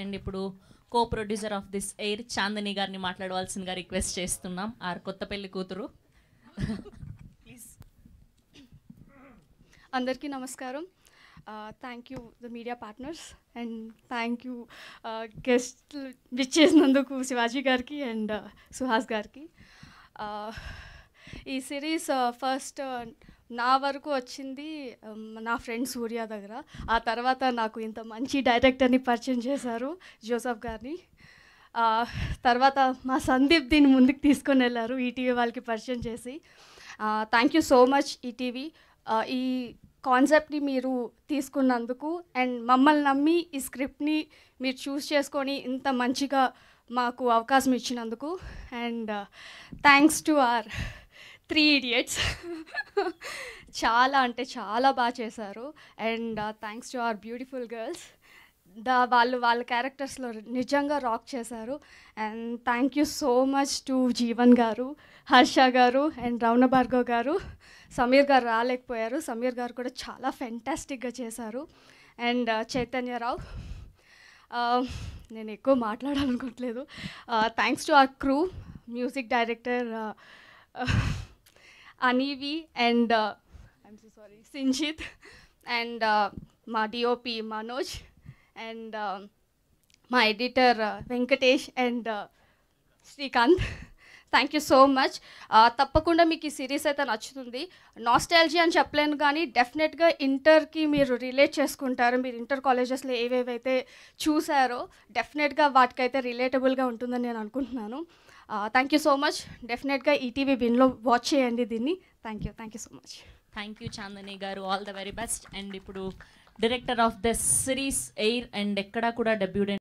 And ఇప్పుడు co producer of this air Chandni గారిని మాట్లాడవలసిందిగా రిక్వెస్ట్ చేస్తున్నాం. ఆర్ కొత్త పెళ్లి కూతురు. ప్లీజ్. అందరికీ నమస్కారం. Thank you the media partners and thank you guest విచ్చేసినందుకు శివాజీ గారికి అండ్ సుహాస్ గారికి. ఈ సిరీస్ ఫస్ట్ నా వరకు వచ్చింది నా ఫ్రెండ్ సూర్య దగ్గర. ఆ తర్వాత నాకు ఇంత మంచి డైరెక్టర్ని పరిచయం చేశారు, జోసఫ్ గారిని. తర్వాత మా సందీప్ దీన్ని ముందుకు తీసుకొని వెళ్ళారు ఈటీవీ వాళ్ళకి పరిచయం చేసి. Thank you so much ETV. ఈ కాన్సెప్ట్ని మీరు తీసుకున్నందుకు అండ్ మమ్మల్ని నమ్మి ఈ స్క్రిప్ట్ని మీరు చూస్ చేసుకొని ఇంత మంచిగా మాకు అవకాశం ఇచ్చినందుకు. And thanks to our 3 idiots. చాలా అంటే చాలా బాగా చేశారు. And thanks to our beautiful girls. వాళ్ళ క్యారెక్టర్స్లో నిజంగా రాక్ చేశారు. And thank you so much to Jeevan garu, Harsha గారు అండ్ రవణ భార్గవ్ గారు. సమీర్ గారు రాలేకపోయారు, సమీర్ గారు కూడా చాలా ఫెంటాస్టిక్గా చేశారు. అండ్ చైతన్యరావు, నేను ఎక్కువ మాట్లాడాలనుకోవట్లేదు. Thanks to our crew, music director Anivee and I'm so sorry Sinjith and మా డిఓపి మనోజ్ అండ్ మా editor Venkatesh and Srikanth. Thank you so much. తప్పకుండా మీకు ఈ సిరీస్ అయితే నచ్చుతుంది. నాస్టాలజీ అని చెప్పలేను కానీ డెఫినెట్గా ఇంటర్కి మీరు రిలేట్ చేసుకుంటారు. మీరు ఇంటర్ కాలేజెస్లో ఏవేవైతే చూసారో డెఫినెట్గా వాటికైతే రిలేటబుల్గా ఉంటుందని నేను అనుకుంటున్నాను. Thank you so much. డెఫినెట్గా ఈటీవీ విన్లో వాచ్ చేయండి దీన్ని. Thank you so much. Thank you Chandini గారు, all the very best. And ఇప్పుడు director of this series air and ఎక్కడా కూడా డెబ్యూటెంట్